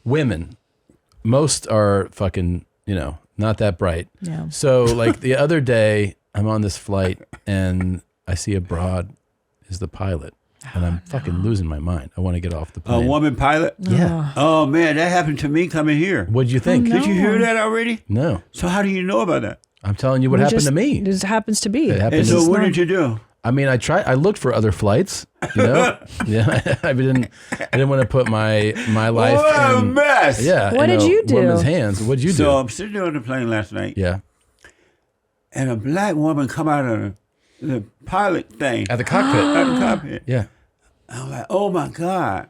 women, most are fucking, not that bright. Yeah. So like the other day, I'm on this flight and I see a broad is the pilot. And I'm fucking losing my mind. I want to get off the plane. A woman pilot? Yeah. Oh, man, that happened to me coming here. What'd you think? Did you hear that already? No. So how do you know about that? I'm telling you what happened to me. It just happens to be. It happened And so what did you do? I mean, I looked for other flights, Yeah. I didn't want to put my life What a in mess. Yeah. What did you do? Women's hands. What'd you do? So I'm sitting there on the plane last night. Yeah. And a black woman come out of the pilot thing. At the cockpit. At the cockpit. Yeah. I'm like, oh my God.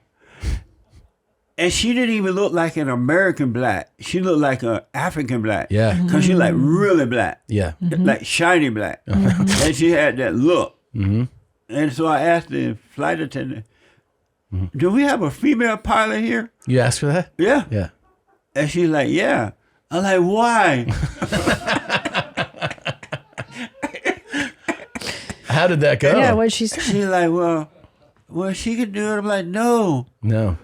And she didn't even look like an American black. She looked like an African black. Yeah. Because she like really black. Yeah. Like shiny black. And she had that look. Mm-hmm. And so I asked the flight attendant, do we have a female pilot here? You asked for that? Yeah. Yeah. And she's like, yeah. I'm like, why? How did that go? Yeah, what did she say? She's like, well, she could do it. I'm like, no. No.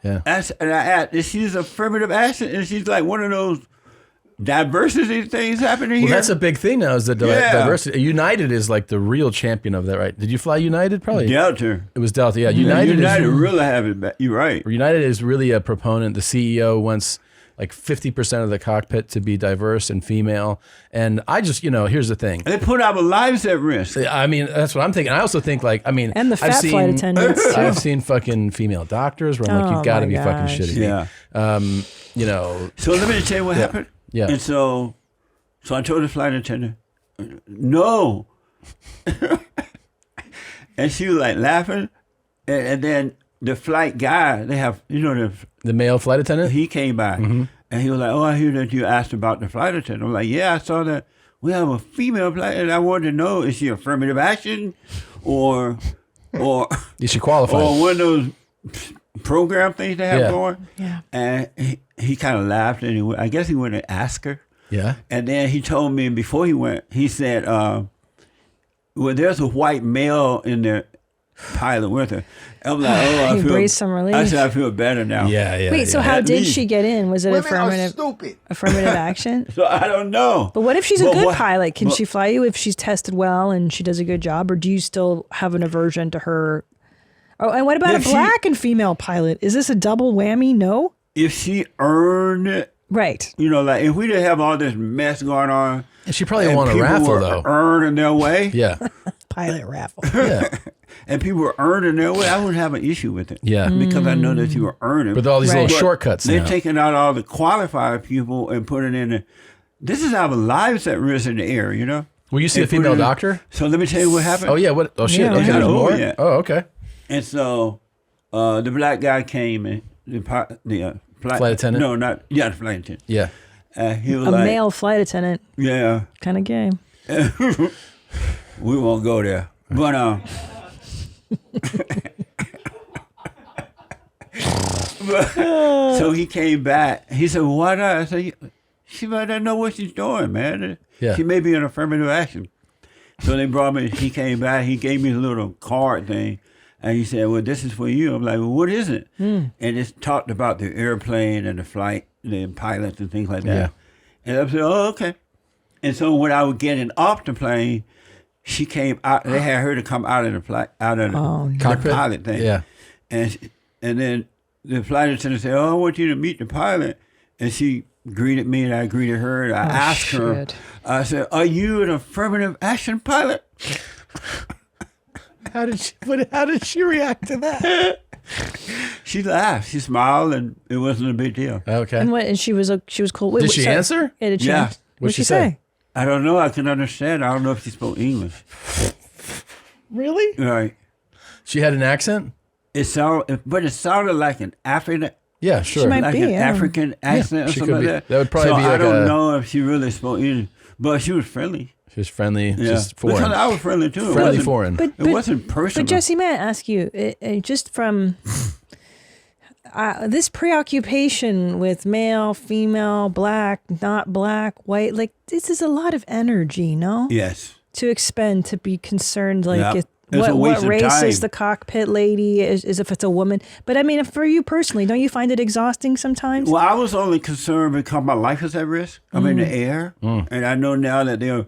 Yeah. And I asked, is she's affirmative action? And she's like, one of those diversity things happening here. Well, that's a big thing now is the Yeah. diversity. United is like the real champion of that, right? Did you fly United? Probably. Delta. It was Delta, yeah. United is really have it back. You're right. United is really a proponent. The CEO wants like 50% of the cockpit to be diverse and female. And I just, here's the thing. They put our lives at risk. I mean, that's what I'm thinking. I also think and the fat flight attendants too. I've seen fucking female doctors where I'm like, you got to be fucking shitting me. Yeah. So let me tell you what happened. Yeah. And so I told the flight attendant, no. And she was like laughing. And then the flight guy, they have, the male flight attendant? He came by and he was like, oh, I hear that you asked about the flight attendant. I'm like, yeah, I saw that we have a female flight and I wanted to know, is she affirmative action or is she qualified? Or one of those program things they have going? Yeah. And he kind of laughed and I guess he went and asked her. Yeah. And then he told me before he went, he said, well, there's a white male in the pilot with her. I'm like, I feel some relief. I said, I feel better now. Yeah. Wait, so how did she get in? Was it affirmative action? So I don't know. But what if she's a good pilot? Can she fly you if she's tested well and she does a good job? Or do you still have an aversion to her? Oh, and what about a black and female pilot? Is this a double whammy? No? If she earned it. Right. Like if we didn't have all this mess going on. And she probably won a raffle, though. Earning their way. Yeah. Pilot raffle. Yeah. And people were earning their way, I wouldn't have an issue with it. Yeah. Because I know that you were earning. With all these little shortcuts They're now. taking out all the qualified people and putting in this is our lives at risk in the air, Will you see a female doctor? So let me tell you what happened. Oh, yeah. What? Oh, shit. Yeah, Okay, there's more? Yet. Oh, okay. And so the black guy came and the flight attendant? No, not, the flight attendant. Yeah. He was a male flight attendant. Yeah. Kind of gay. We won't go there. But so he came back. He said, why not? I said, she might not know what she's doing, man. Yeah. She may be in affirmative action. So they brought me, he came back, he gave me a little card thing. And he said, well, this is for you. I'm like, well, what is it? And it's talked about the airplane and the flight, the pilots and things like that. Yeah. And I said, oh, okay. And so when I was getting off the plane, she came out. They had her to come out of the flight, out of the pilot thing. Yeah. And then the flight attendant said, oh, I want you to meet the pilot. And she greeted me and I greeted her. And I asked her, I said, are you an affirmative action pilot? How did she react to that? She laughed. She smiled, and it wasn't a big deal. Okay. And she was cool. Wait, did she answer? Yeah, did she? Yeah. What'd she say? I don't know. I can understand. I don't know if she spoke English. Really? Right. She had an accent? It sounded like an African. Yeah, sure. She might like be, an yeah. African accent or she something could like be. that. That would probably be I like don't know if she really spoke English, but she was friendly. She was friendly, Yeah. just foreign. Because I was friendly too. Friendly it wasn't, foreign. It wasn't personal. But Jesse, may I ask you, just from this preoccupation with male, female, black, not black, white, like this is a lot of energy, no? Yes. To expend, to be concerned, like What of race time. is the cockpit lady? Is if it's a woman? But I mean, for you personally, don't you find it exhausting sometimes? Well, I was only concerned because my life is at risk. I'm in the air, and I know now that there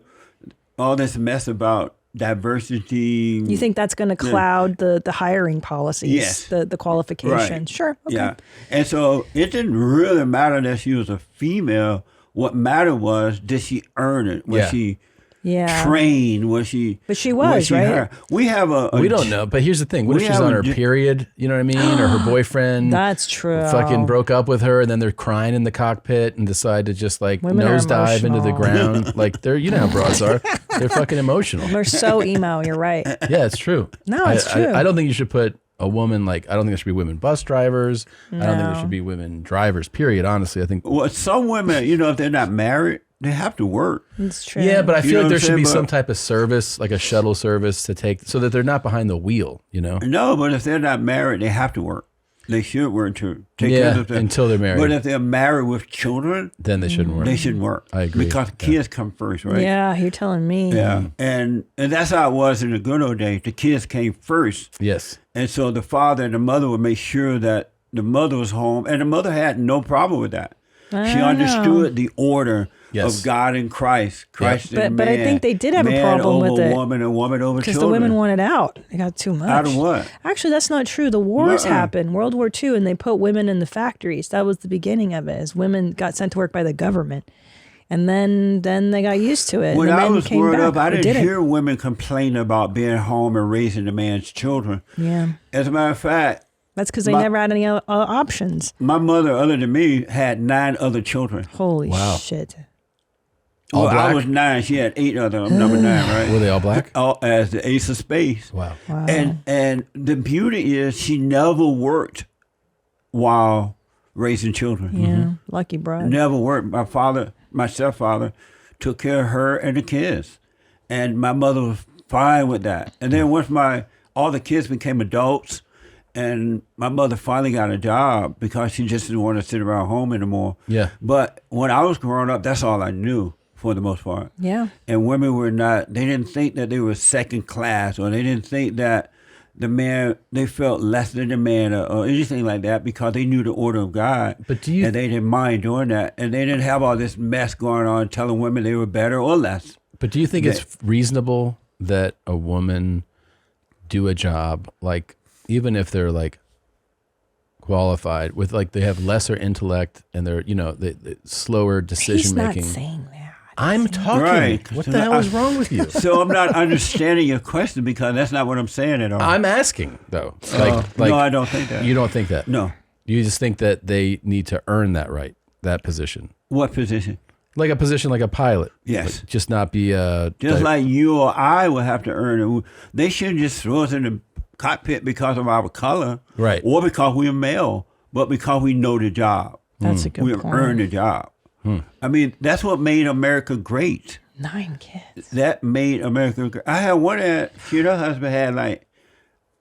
all this mess about diversity. You think that's going to cloud the hiring policies? Yes. The qualifications. Right. Sure. Okay. Yeah, and so it didn't really matter that she was a female. What mattered was, did she earn it? Was she trained? Was she? But she was, right? Her? We have we don't know, but here's the thing. What if she's on her period? You know what I mean? Or her boyfriend That's true. fucking broke up with her, and then they're crying in the cockpit and decide to just like Women are nosedive into the emotional. ground. Like they're, you know how broads are. They're fucking emotional. They're so emo. You're right. Yeah, it's true. No, it's true. I don't think you should put a woman like, I don't think there should be women bus drivers. No. I don't think there should be women drivers, period. Honestly, I think. Well, some women, if they're not married, they have to work. It's true. Yeah, but I feel know like what there I'm should be saying? some type of service, like a shuttle service to take, so that they're not behind the wheel, No, but if they're not married, they have to work. They should work to take care of them. until they're married. But if they're married with children, Then they shouldn't work. they should work. I agree. Because kids come first, right? Yeah, you're telling me. Yeah. And that's how it was in the good old days. The kids came first. Yes. And so the father and the mother would make sure that the mother was home. And the mother had no problem with that. She understood the order of God and Christ. Christ and But man. I think they did have a Man problem over with it. woman and woman over Because children. the women wanted out. They got too much. Out of what? Actually, that's not true. The wars Uh-uh. happened, World War II, and they put women in the factories. That was the beginning of it, as women got sent to work by the government. And then they got used to it. When and the I men was came growing back up, I or didn't didn't. hear women complain about being home and raising the man's children. Yeah. As a matter of fact, That's because they never had any other options. my mother, other than me, had 9 other children. Holy Wow. shit. All I black? was 9. She had 8 other. I'm number 9, right? Were they all black? As the ace of spades. Wow. And the beauty is she never worked while raising children. Yeah. Lucky broad. Never worked. My stepfather, took care of her and the kids. And my mother was fine with that. And then once all the kids became adults, and my mother finally got a job because she just didn't want to sit around home anymore. Yeah. But when I was growing up, that's all I knew for the most part. Yeah. And women they didn't think that they were second class, or they didn't think that they felt less than the man or anything like that, because they knew the order of God. But and they didn't mind doing that. And they didn't have all this mess going on telling women they were better or less. But do you think it's reasonable that a woman do a job, like, even if they're like qualified with, like, they have lesser intellect and they're, the slower decision making? He's not saying that. I'm talking. Right. What the hell is wrong with you? So I'm not understanding your question, because that's not what I'm saying at all. I'm asking though. No, I don't think that. You don't think that? No. You just think that they need to earn that right, that position. What position? Like a position like a pilot. Yes. Like, just not be a... Just like you or I will have to earn it. They shouldn't just throw us in the cockpit because of our color. Right. Or because we're male, but because we know the job. That's a good We point. earn the job. I mean, that's what made America great. 9 kids. That made America great. I had one that her husband had, like,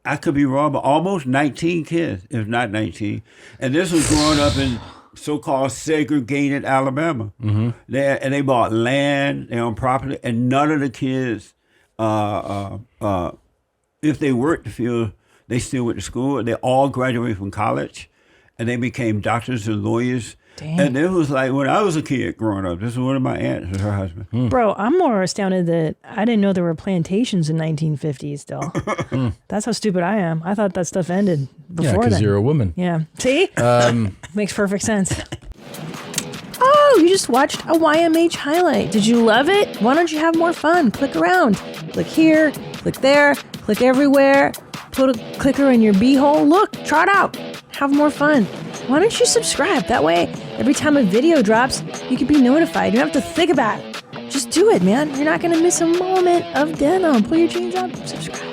I could be wrong, but almost 19 kids, if not 19. And this was growing up in so-called segregated Alabama. Mm-hmm. They bought land, they owned property, and none of the kids, if they worked the field, they still went to school. They all graduated from college, and they became doctors and lawyers. Damn. And it was like when I was a kid growing up. This was one of my aunts and her husband. Bro, I'm more astounded that I didn't know there were plantations in 1950 still. That's how stupid I am. I thought that stuff ended Yeah, before because then. you're a woman. Yeah. See? Makes perfect sense. Oh, you just watched a YMH highlight. Did you love it? Why don't you have more fun? Click around. Click here, click there, click everywhere. Put a clicker in your beehole. Look, try it out. Have more fun. Why don't you subscribe? That way, every time a video drops, you can be notified. You don't have to think about it. Just do it, man. You're not going to miss a moment of denim. Pull your jeans up, subscribe.